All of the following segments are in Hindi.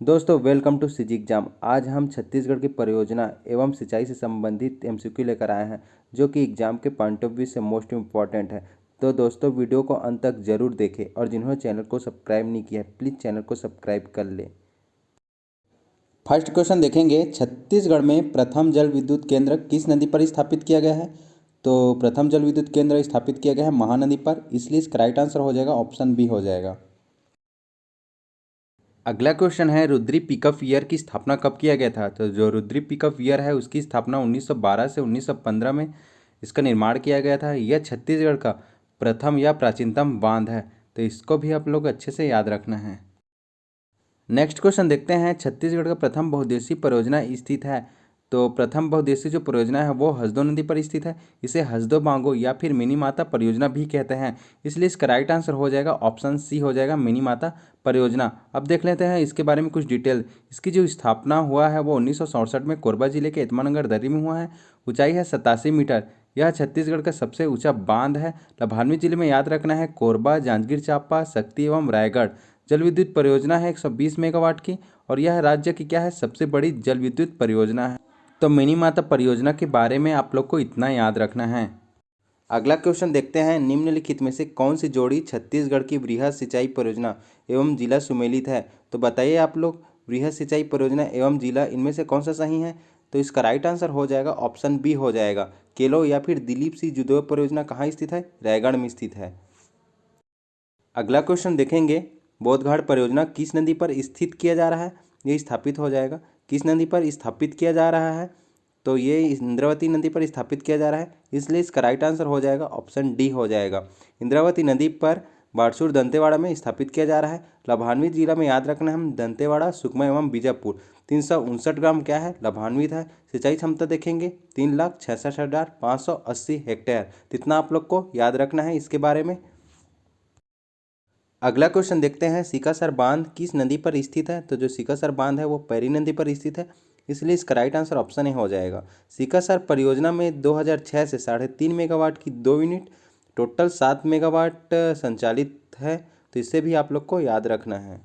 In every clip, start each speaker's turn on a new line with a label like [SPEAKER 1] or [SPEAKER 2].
[SPEAKER 1] दोस्तों वेलकम टू सीजी एग्जाम। आज हम छत्तीसगढ़ की परियोजना एवं सिंचाई से संबंधित एमसीक्यू लेकर आए हैं जो कि एग्जाम के पॉइंट ऑफ व्यू से मोस्ट इम्पॉर्टेंट है। तो दोस्तों वीडियो को अंत तक जरूर देखें और जिन्होंने चैनल को सब्सक्राइब नहीं किया है प्लीज़ चैनल को सब्सक्राइब कर लें। फर्स्ट क्वेश्चन देखेंगे, छत्तीसगढ़ में प्रथम जल विद्युत केंद्र किस नदी पर स्थापित किया गया है? तो प्रथम जल विद्युत केंद्र स्थापित किया गया है महानदी पर, इसलिए इसका राइट आंसर हो जाएगा ऑप्शन बी हो जाएगा। अगला क्वेश्चन है, रुद्री पिकअप ईयर की स्थापना कब किया गया था? तो जो रुद्री पिकअप ईयर है उसकी स्थापना 1912 से 1915 में इसका निर्माण किया गया था। यह छत्तीसगढ़ का प्रथम या प्राचीनतम बांध है, तो इसको भी आप लोग अच्छे से याद रखना है। नेक्स्ट क्वेश्चन देखते हैं, छत्तीसगढ़ का प्रथम बहुउद्देशीय परियोजना स्थित है। तो प्रथम बहुउद्देशीय जो परियोजना है वो हसदो नदी पर स्थित है। इसे हसदो बांगो या फिर मिनी माता परियोजना भी कहते हैं, इसलिए इसका राइट आंसर हो जाएगा ऑप्शन सी हो जाएगा, मिनी माता परियोजना। अब देख लेते हैं इसके बारे में कुछ डिटेल। इसकी जो स्थापना हुआ है वो 1967 में कोरबा जिले के एतमानगर दर्री में हुआ है। ऊंचाई है 87 मीटर। यह छत्तीसगढ़ का सबसे ऊंचा बांध है। लाभान्वित जिले में याद रखना है कोरबा, जांजगीर चांपा, शक्ति एवं रायगढ़। जल विद्युत परियोजना है 120 मेगावाट की और यह राज्य की क्या है, सबसे बड़ी जल विद्युत परियोजना है। तो मिनी माता परियोजना के बारे में आप लोग को इतना याद रखना है। अगला क्वेश्चन देखते हैं, निम्नलिखित में से कौन सी जोड़ी छत्तीसगढ़ की वृहद सिंचाई परियोजना एवं जिला सुमेलित है? तो बताइए आप लोग, वृहद सिंचाई परियोजना एवं जिला इनमें से कौन सा सही है? तो इसका राइट आंसर हो जाएगा ऑप्शन बी हो जाएगा, केलो या फिर दिलीप सिंह जुदेव परियोजना कहाँ स्थित है? रायगढ़ में स्थित है। अगला क्वेश्चन देखेंगे, बोधघाट परियोजना किस नदी पर स्थित किया जा रहा है? ये स्थापित हो जाएगा, किस नदी पर स्थापित किया जा रहा है? तो ये इंद्रावती नदी पर स्थापित किया जा रहा है, इसलिए इसका राइट आंसर हो जाएगा ऑप्शन डी हो जाएगा। इंद्रावती नदी पर बारसूर दंतेवाड़ा में स्थापित किया जा रहा है। लाभान्वित जिला में याद रखना है हम दंतेवाड़ा, सुकमा एवं बीजापुर। 359 ग्राम क्या है, लाभान्वित है। सिंचाई क्षमता देखेंगे 3,66,580 हेक्टेयर। इतना आप लोग को याद रखना है इसके बारे में। अगला क्वेश्चन देखते हैं, सीकासर बांध किस नदी पर स्थित है? तो जो सीकासर बांध है वो पैरी नदी पर स्थित है, इसलिए इसका राइट आंसर ऑप्शन ए हो जाएगा। सीकासर परियोजना में 2006 से 3.5 मेगावाट की 2 यूनिट, टोटल 7 मेगावाट संचालित है, तो इसे भी आप लोग को याद रखना है।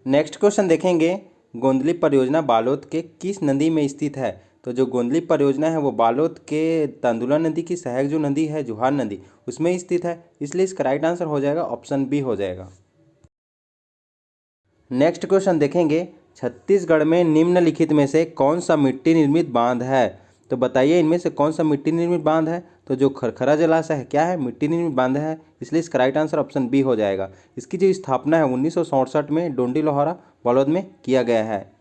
[SPEAKER 1] नेक्स्ट क्वेश्चन देखेंगे, गोंदली परियोजना बालोद के किस नदी में स्थित है? तो जो गोंदली परियोजना है वो बालोद के तेंदुला नदी की सहायक जो नदी है जुहार नदी उसमें स्थित है, इसलिए इसका राइट आंसर हो जाएगा ऑप्शन बी हो जाएगा। नेक्स्ट क्वेश्चन देखेंगे, छत्तीसगढ़ में निम्नलिखित में से कौन सा मिट्टी निर्मित बांध है? तो बताइए इनमें से कौन सा मिट्टी निर्मित बांध है? तो जो खरखरा जलाशय है क्या है, मिट्टी निर्मित बांध है, इसलिए इसका राइट आंसर ऑप्शन बी हो जाएगा। इसकी जो स्थापना है 1967 में डोंडी लोहारा बालोद में किया गया है।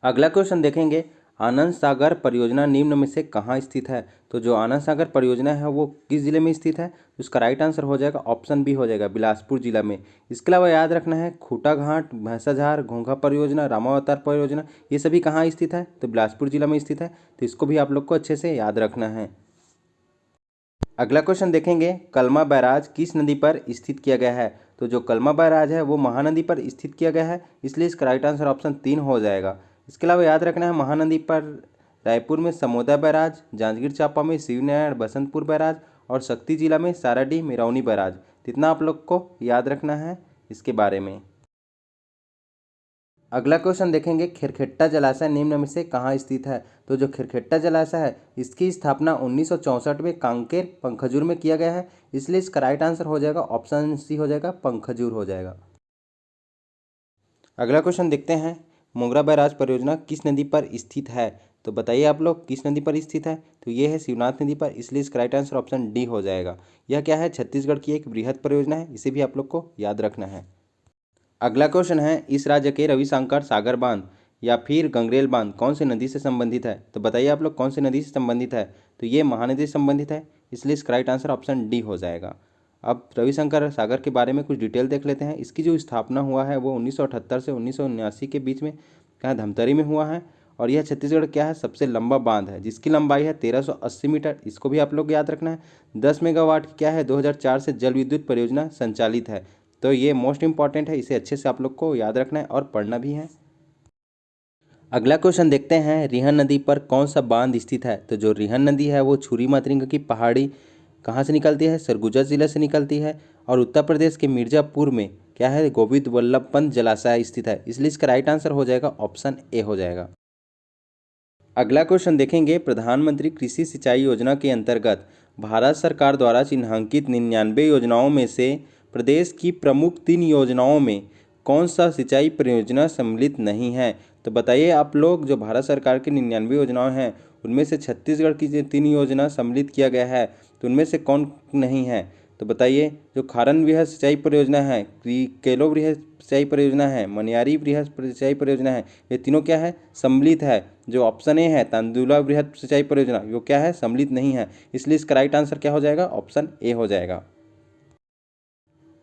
[SPEAKER 1] अगला क्वेश्चन देखेंगे, आनंद सागर परियोजना निम्न में से कहाँ स्थित है? तो जो आनंद सागर परियोजना है वो किस जिले में स्थित है? तो इसका राइट आंसर हो जाएगा ऑप्शन बी हो जाएगा, बिलासपुर जिला में। इसके अलावा याद रखना है खूटाघाट, भैंसाझार, घोंघा परियोजना, रामावतार परियोजना, ये सभी कहाँ स्थित है? तो बिलासपुर जिला में स्थित है, तो इसको भी आप लोग को अच्छे से याद रखना है। अगला क्वेश्चन देखेंगे, कलमा बैराज किस नदी पर स्थित किया गया है? तो जो कलमा बैराज है वो महानदी पर स्थित किया गया है, इसलिए इसका राइट आंसर ऑप्शन 3 हो जाएगा। इसके अलावा याद रखना है महानदी पर रायपुर में समोदा बैराज, जांजगीर चांपा में शिवनारायण बसंतपुर बैराज और शक्ति जिला में साराडी मिरौनी बैराज। इतना आप लोग को याद रखना है इसके बारे में। अगला क्वेश्चन देखेंगे, खिरखेट्टा जलाशय निम्न में से कहाँ स्थित है? तो जो खिरखेट्टा जलाशय है इसकी स्थापना 1964 में कांकेर पंखजूर में किया गया है, इसलिए इसका राइट आंसर हो जाएगा ऑप्शन सी हो जाएगा, पंखजूर हो जाएगा। अगला क्वेश्चन देखते हैं, मोगरा बैराज परियोजना किस नदी पर स्थित है? तो बताइए आप लोग किस नदी पर स्थित है? तो ये है शिवनाथ नदी पर, इसलिए इसका राइट आंसर ऑप्शन डी हो जाएगा। यह क्या है, छत्तीसगढ़ की एक वृहद परियोजना है, इसे भी आप लोग को याद रखना है। अगला क्वेश्चन है, इस राज्य के रविशंकर सागर बांध या फिर गंगरेल बांध कौन सी नदी से संबंधित है? तो बताइए आप लोग कौन सी नदी से संबंधित है? तो ये महानदी से संबंधित है, इसलिए इसका राइट आंसर ऑप्शन डी हो जाएगा। अब रविशंकर सागर के बारे में कुछ डिटेल देख लेते हैं। इसकी जो स्थापना हुआ है वो 1978 से 1979 के बीच में क्या धमतरी में हुआ है, और यह छत्तीसगढ़ क्या है, सबसे लंबा बांध है जिसकी लंबाई है 1380 मीटर। इसको भी आप लोग याद रखना है। 10 मेगावाट की क्या है, 2004 से जल विद्युत परियोजना संचालित है, तो ये मोस्ट इंपॉर्टेंट है, इसे अच्छे से आप लोग को याद रखना है और पढ़ना भी है। अगला क्वेश्चन देखते हैं, रिहन नदी पर कौन सा बांध स्थित है? तो जो रिहन नदी है वो छुरी मातरिंगा की पहाड़ी कहाँ से निकलती है, सरगुजा जिले से निकलती है, और उत्तर प्रदेश के मिर्ज़ापुर में क्या है, गोविंद वल्लभ पंत जलाशय स्थित है, इसलिए इसका राइट आंसर हो जाएगा ऑप्शन ए हो जाएगा। अगला क्वेश्चन देखेंगे, प्रधानमंत्री कृषि सिंचाई योजना के अंतर्गत भारत सरकार द्वारा चिन्हांकित 99 योजनाओं में से प्रदेश की प्रमुख 3 योजनाओं में कौन सा सिंचाई परियोजना सम्मिलित नहीं है? तो बताइए आप लोग, जो भारत सरकार की 99 योजनाएं हैं उनमें से छत्तीसगढ़ की जो 3 योजना सम्मिलित किया गया है, तो उनमें से कौन नहीं है? तो बताइए, जो खारन वृहद सिंचाई परियोजना है, केलो वृहद सिंचाई परियोजना है, मनियारी वृहद सिंचाई परियोजना है, ये तीनों क्या है, सम्मिलित है। जो ऑप्शन ए है तांदुला वृहद सिंचाई परियोजना, वो क्या है, सम्मिलित नहीं है, इसलिए इसका राइट आंसर क्या हो जाएगा, ऑप्शन ए हो जाएगा।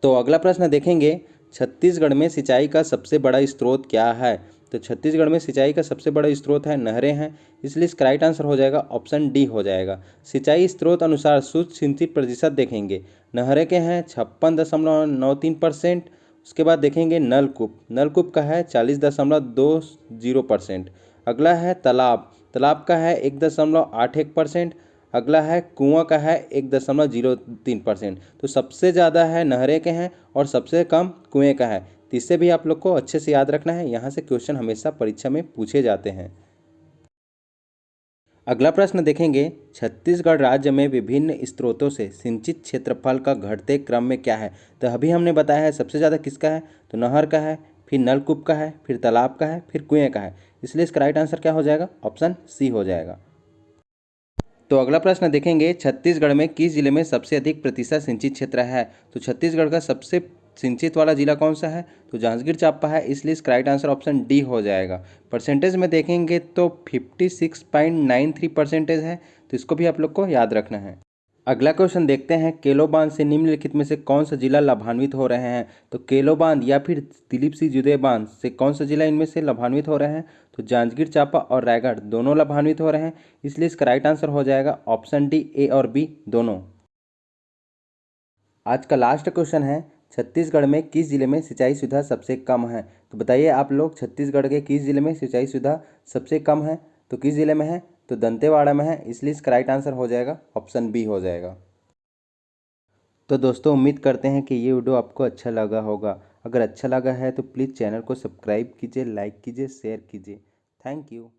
[SPEAKER 1] तो अगला प्रश्न देखेंगे, छत्तीसगढ़ में सिंचाई का सबसे बड़ा स्रोत क्या है? तो छत्तीसगढ़ में सिंचाई का सबसे बड़ा स्रोत है नहरें हैं, इसलिए इसका राइट आंसर हो जाएगा ऑप्शन डी हो जाएगा। सिंचाई स्रोत अनुसार शुद्ध सिंचित प्रतिशत देखेंगे, नहरें के हैं 56.93%। उसके बाद देखेंगे नलकूप, नलकूप का है 40.20%। अगला है तालाब, तालाब का है 1.81%। अगला है कुआं का है 1.03%। तो सबसे ज़्यादा है नहरें के हैं और सबसे कम कुएं का है, तो इससे भी आप लोग को अच्छे से याद रखना है, यहाँ से क्वेश्चन हमेशा परीक्षा में पूछे जाते हैं। अगला प्रश्न देखेंगे, छत्तीसगढ़ राज्य में विभिन्न स्रोतों से सिंचित क्षेत्रफल का घटते क्रम में क्या है? तो अभी हमने बताया है सबसे ज़्यादा किसका है, तो नहर का है, फिर नलकूप का है, फिर तालाब का है, फिर कुएं का है, इसलिए इसका राइट आंसर क्या हो जाएगा, ऑप्शन सी हो जाएगा। तो अगला प्रश्न देखेंगे, छत्तीसगढ़ में किस जिले में सबसे अधिक प्रतिशत सिंचित क्षेत्र है? तो छत्तीसगढ़ का सबसे सिंचित वाला जिला कौन सा है, तो जांजगीर चांपा है, इसलिए इसका राइट आंसर ऑप्शन डी हो जाएगा। परसेंटेज में देखेंगे तो 56.93% है, तो इसको भी आप लोग को याद रखना है। अगला क्वेश्चन देखते हैं, केलो बांध से निम्नलिखित में से कौन सा जिला लाभान्वित हो रहे हैं? तो केलो बांध या फिर दिलीप सिंह जुदे बांध से कौन सा जिला इनमें से लाभान्वित हो रहे हैं? तो जांजगीर चांपा और रायगढ़ दोनों लाभान्वित हो रहे हैं, इसलिए इसका राइट आंसर हो जाएगा ऑप्शन डी, ए और बी दोनों। आज का लास्ट क्वेश्चन है, छत्तीसगढ़ में किस जिले में सिंचाई सुविधा सबसे कम है? तो बताइए आप लोग, छत्तीसगढ़ के किस जिले में सिंचाई सुविधा सबसे कम है? तो किस जिले में है, तो दंतेवाड़ा में है, इसलिए इसका राइट आंसर हो जाएगा ऑप्शन बी हो जाएगा। तो दोस्तों, उम्मीद करते हैं कि ये वीडियो आपको अच्छा लगा होगा। अगर अच्छा लगा है तो प्लीज़ चैनल को सब्सक्राइब कीजिए, लाइक कीजिए, शेयर कीजिए। Thank you.